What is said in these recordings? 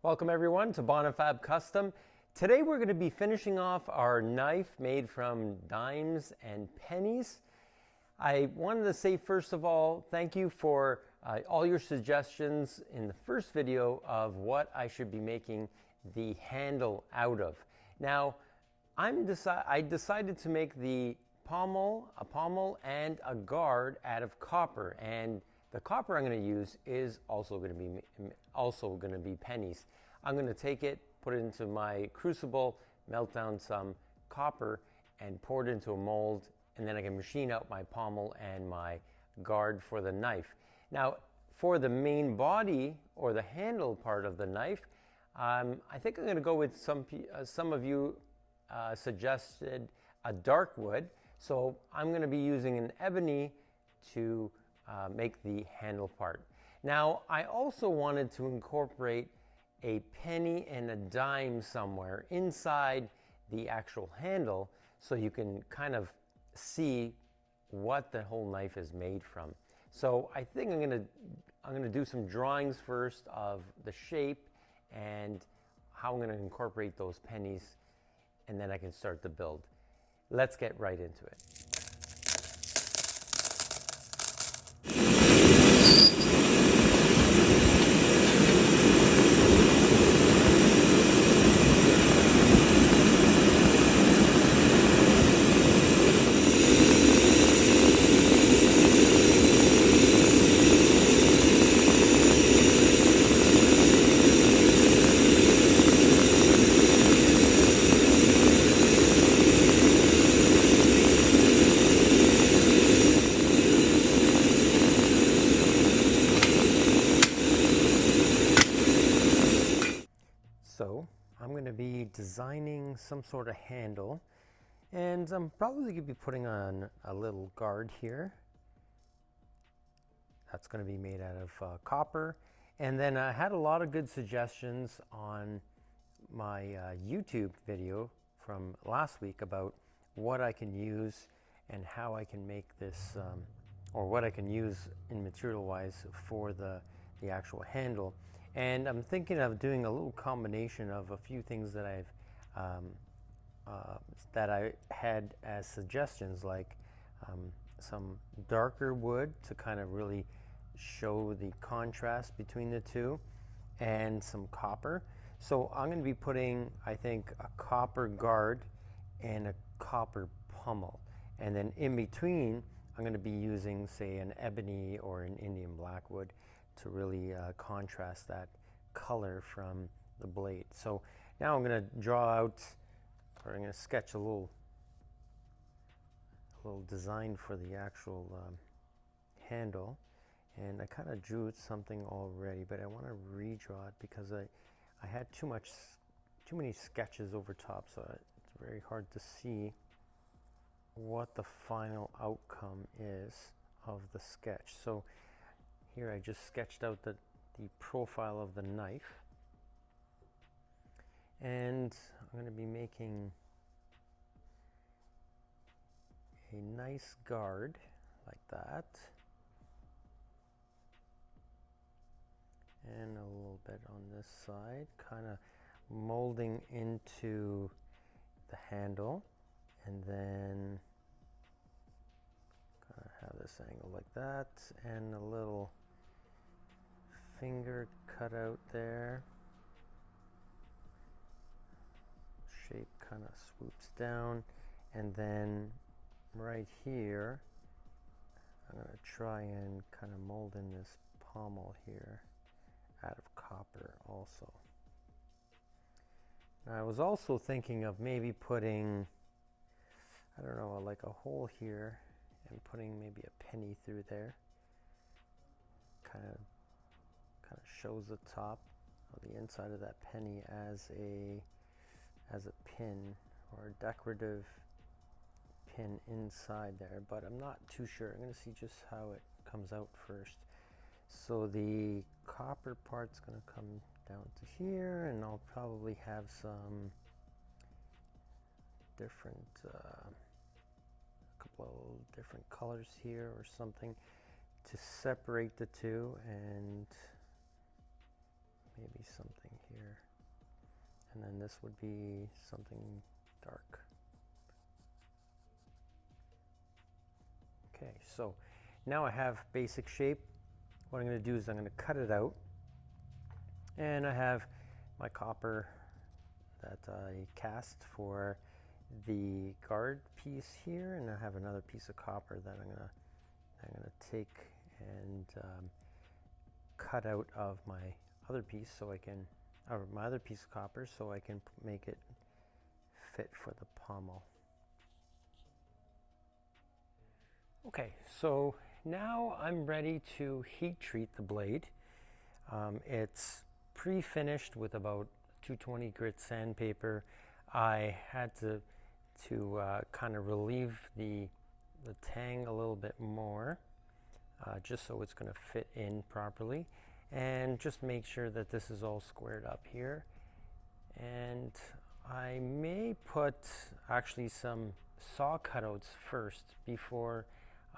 Welcome everyone to Bonifabcustom. Today we're going to be finishing off our knife made from dimes and pennies. I wanted to say first of all, thank you for all your suggestions in the first video of what I should be making the handle out of. Now, I decided to make the a pommel and a guard out of copper, and the copper I'm going to use is also going to be pennies. I'm going to take it, put it into my crucible, melt down some copper, and pour it into a mold, and then I can machine out my pommel and my guard for the knife. Now, for the main body or the handle part of the knife, I think I'm going to go with some of you suggested a dark wood. So I'm going to be using an ebony to make the handle part. Now, I also wanted to incorporate a penny and a dime somewhere inside the actual handle so you can kind of see what the whole knife is made from. So I think I'm going to do some drawings first of the shape and how I'm going to incorporate those pennies, and then I can start the build. Let's get right into it. So I'm going to be designing some sort of handle, and I'm probably going to be putting on a little guard here. That's going to be made out of copper. And then I had a lot of good suggestions on my YouTube video from last week about what I can use and how I can make this, or what I can use in material wise for the actual handle. And I'm thinking of doing a little combination of a few things that I had as suggestions, like some darker wood to kind of really show the contrast between the two, and some copper. So I'm going to be putting, I think, a copper guard and a copper pommel, and then in between I'm going to be using, say, an ebony or an Indian blackwood to really contrast that color from the blade. So now I'm going to draw out, or I'm going to sketch a little design for the actual handle. And I kind of drew something already, but I want to redraw it because I had too many sketches over top, so it's very hard to see what the final outcome is of the sketch. So here I just sketched out the profile of the knife, and I'm going to be making a nice guard like that, and a little bit on this side, kind of molding into the handle, and then kind of have this angle like that, and a little finger cut out there. Shape kind of swoops down, and then right here I'm going to try and kind of mold in this pommel here out of copper also. Now I was also thinking of maybe putting, I don't know, like a hole here and putting maybe a penny through there. Kind of shows the top of the inside of that penny as a pin, or a decorative pin inside there, but I'm not too sure. I'm going to see just how it comes out first. So the copper part's going to come down to here, and I'll probably have some different, a couple of different colors here or something to separate the two, and maybe something here. And then this would be something dark. Okay, so now I have basic shape. What I'm going to do is I'm going to cut it out. And I have my copper that I cast for the guard piece here, and I have another piece of copper that I'm gonna take and cut out of my other piece so I can, or my other piece of copper, so I can make it fit for the pommel. Okay, so now I'm ready to heat treat the blade. It's pre-finished with about 220 grit sandpaper. I had to kind of relieve the tang a little bit more, just so it's going to fit in properly, and just make sure that this is all squared up here. And I may put actually some saw cutouts first before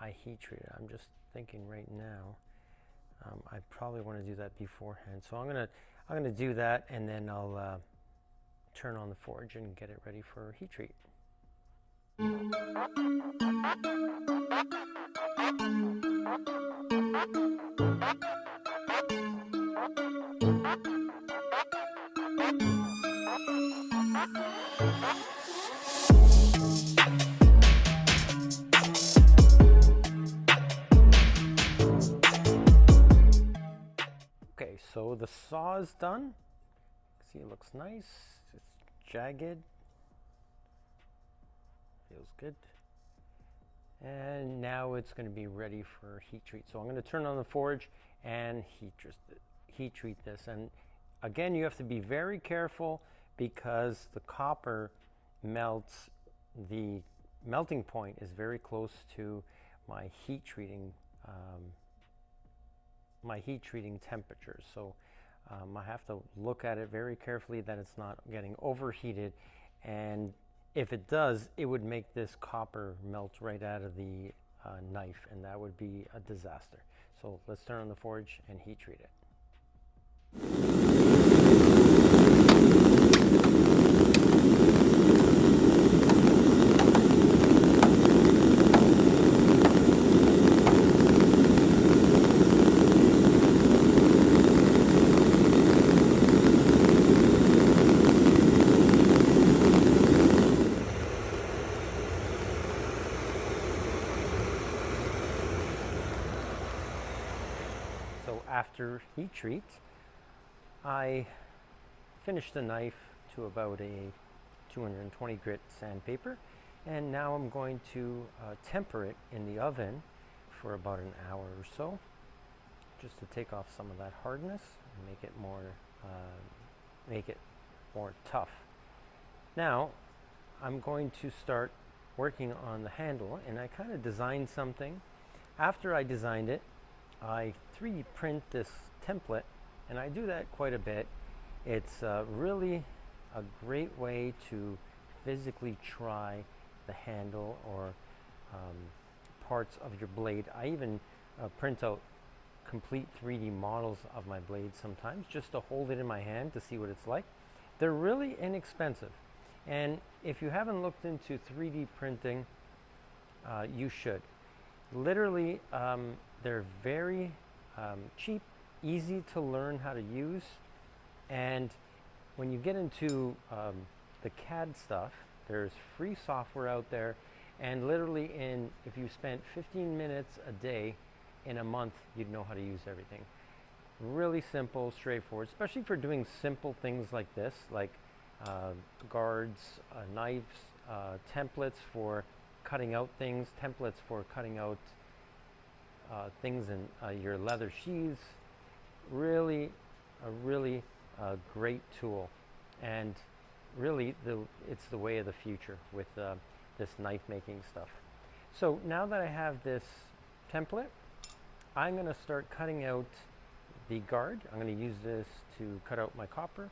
I heat treat it. I'm just thinking right now. I probably want to do that beforehand, so I'm gonna do that, and then I'll turn on the forge and get it ready for heat treat. Okay, so the saw is done. See, it looks nice. It's jagged. Feels good. And now it's going to be ready for heat treat. So I'm going to turn on the forge and heat treat this. And again, you have to be very careful because the copper melts. The melting point is very close to my heat treating temperature. So I have to look at it very carefully that it's not getting overheated, and if it does, it would make this copper melt right out of the knife, and that would be a disaster. So let's turn on the forge and heat treat it. So after heat treat, I finished the knife to about a 220 grit sandpaper, and now I'm going to temper it in the oven for about an hour or so, just to take off some of that hardness and make it more tough. Now I'm going to start working on the handle, and I kind of designed something. After I designed it, I 3D print this template, and I do that quite a bit. It's really a great way to physically try the handle or parts of your blade. I even print out complete 3D models of my blade sometimes, just to hold it in my hand to see what it's like. They're really inexpensive, and if you haven't looked into 3D printing, you should. Literally, they're very cheap, easy to learn how to use, and when you get into the CAD stuff, there's free software out there, and literally if you spent 15 minutes a day in a month, you'd know how to use everything. Really simple, straightforward, especially for doing simple things like this, like guards, knives, templates for cutting out things, templates for cutting out things in your leather sheaths. Really a great tool, and really it's the way of the future with this knife making stuff. So now that I have this template, I'm going to start cutting out the guard. I'm going to use this to cut out my copper,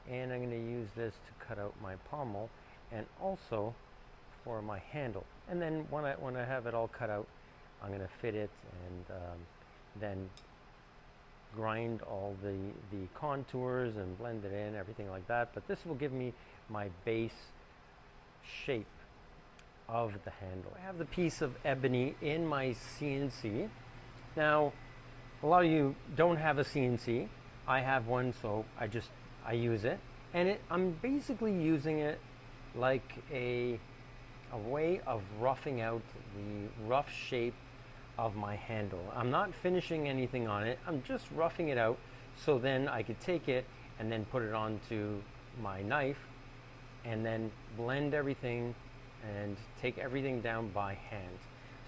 and I'm going to use this to cut out my pommel, and also for my handle. And then when I have it all cut out, I'm going to fit it and then grind all the contours and blend it in, everything like that. But this will give me my base shape of the handle. I have the piece of ebony in my CNC. Now, a lot of you don't have a CNC. I have one, so I use it. And I'm basically using it like a way of roughing out the rough shape of my handle. I'm not finishing anything on it. I'm just roughing it out so then I could take it and then put it onto my knife and then blend everything and take everything down by hand.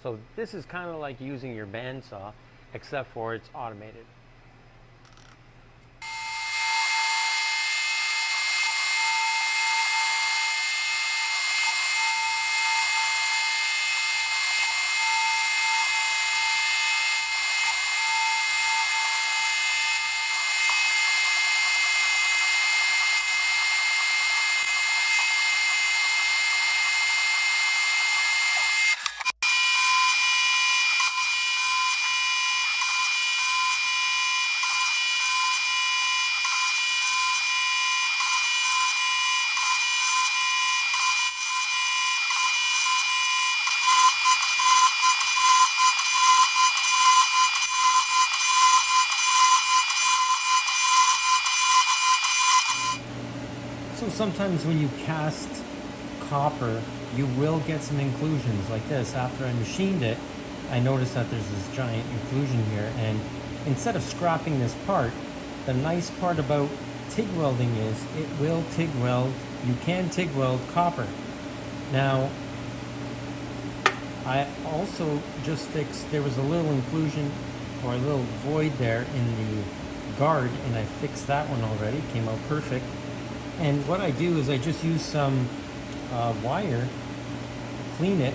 So this is kind of like using your bandsaw, except for it's automated. So sometimes when you cast copper, you will get some inclusions like this. After I machined it, I noticed that there's this giant inclusion here, and instead of scrapping this part, the nice part about TIG welding is it will TIG weld. You can TIG weld copper. Now, I also just fixed, there was a little inclusion or a little void there in the guard, and I fixed that one already. Came out perfect. And what I do is I just use some wire, clean it,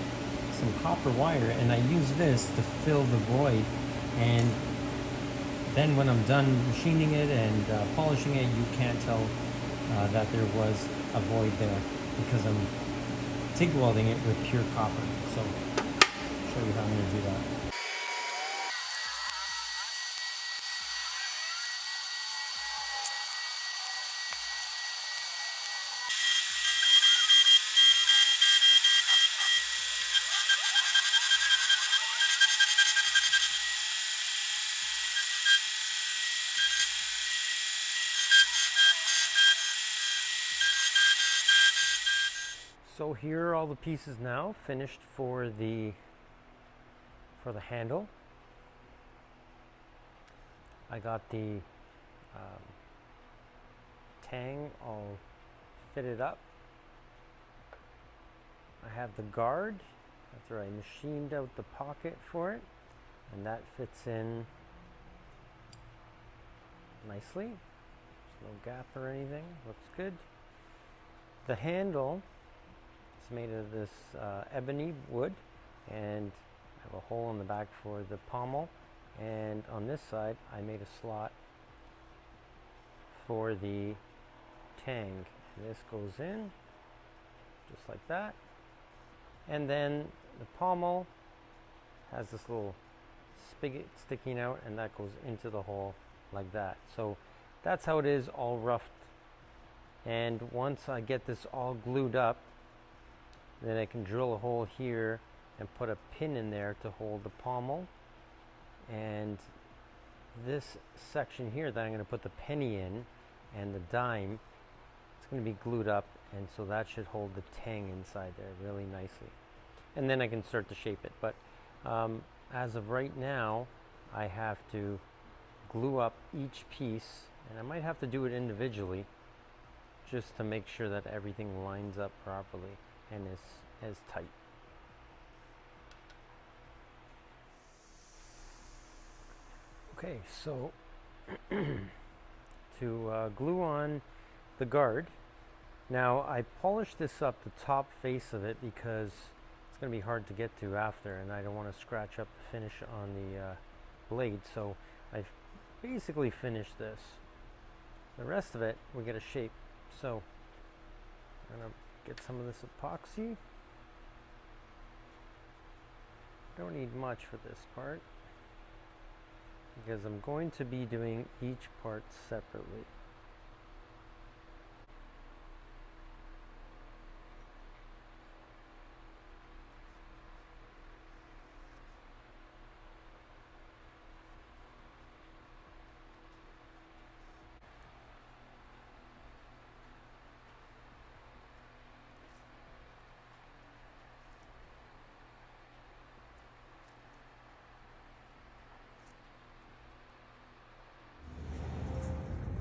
some copper wire, and I use this to fill the void. And then when I'm done machining it and polishing it, you can't tell that there was a void there because I'm TIG welding it with pure copper. So I'll show you how I'm going to do that. So here are all the pieces now finished for the handle. I got the tang all fitted up. I have the guard. That's where I machined out the pocket for it, and that fits in nicely. There's no gap or anything. Looks good. The handle is made of this ebony wood, and I have a hole in the back for the pommel, and on this side I made a slot for the tang. And this goes in just like that, and then the pommel has this little spigot sticking out, and that goes into the hole like that. So that's how it is, all roughed. And once I get this all glued up, then I can drill a hole here and put a pin in there to hold the pommel. And this section here that I'm going to put the penny in and the dime, it's going to be glued up, and so that should hold the tang inside there really nicely. And then I can start to shape it. But as of right now, I have to glue up each piece, and I might have to do it individually just to make sure that everything lines up properly and is tight. Okay, so to glue on the guard, now I polished this up the top face of it because it's going to be hard to get to after, and I don't want to scratch up the finish on the blade. So I've basically finished this. The rest of it we get a shape. So I'm going to get some of this epoxy. Don't need much for this part. because I'm going to be doing each part separately.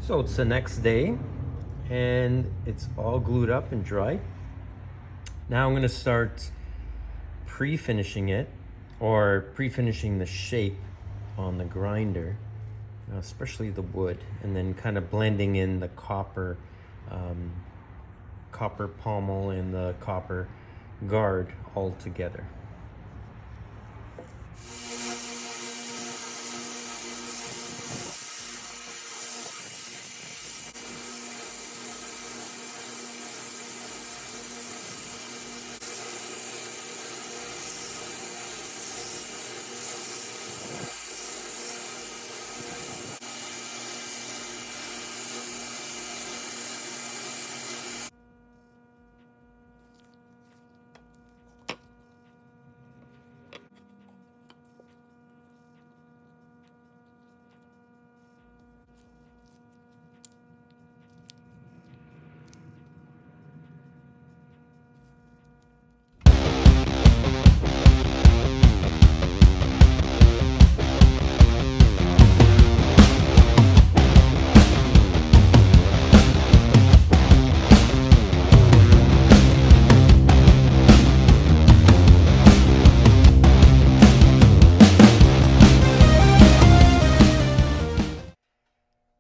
So it's the next day and it's all glued up and dry. Now I'm going to start pre-finishing it, or pre-finishing the shape on the grinder, especially the wood, and then kind of blending in the copper pommel and the copper guard all together.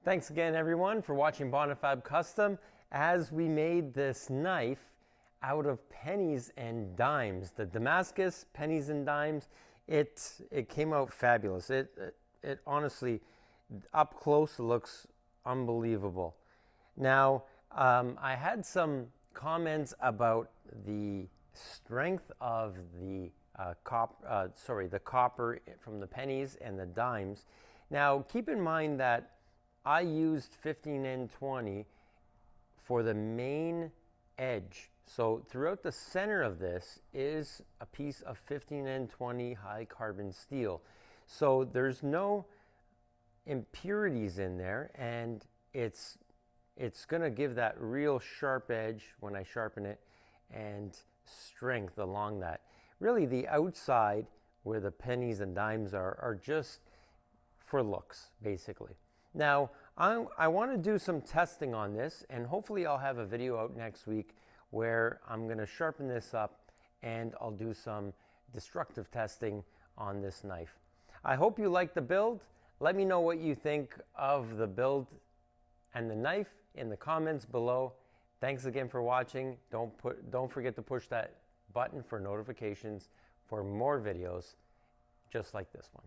Thanks again, everyone, for watching Bonifabcustom as we made this knife out of pennies and dimes. The Damascus pennies and dimes, it came out fabulous. It honestly, up close, it looks unbelievable. Now, I had some comments about the strength of the copper from the pennies and the dimes. Now, keep in mind that I used 15N20 for the main edge. So throughout the center of this is a piece of 15N20 high carbon steel. So there's no impurities in there, and it's going to give that real sharp edge when I sharpen it, and strength along that. Really, the outside where the pennies and dimes are just for looks, basically. Now, I want to do some testing on this, and hopefully I'll have a video out next week where I'm going to sharpen this up and I'll do some destructive testing on this knife. I hope you like the build. Let me know what you think of the build and the knife in the comments below. Thanks again for watching. Don't forget to push that button for notifications for more videos just like this one.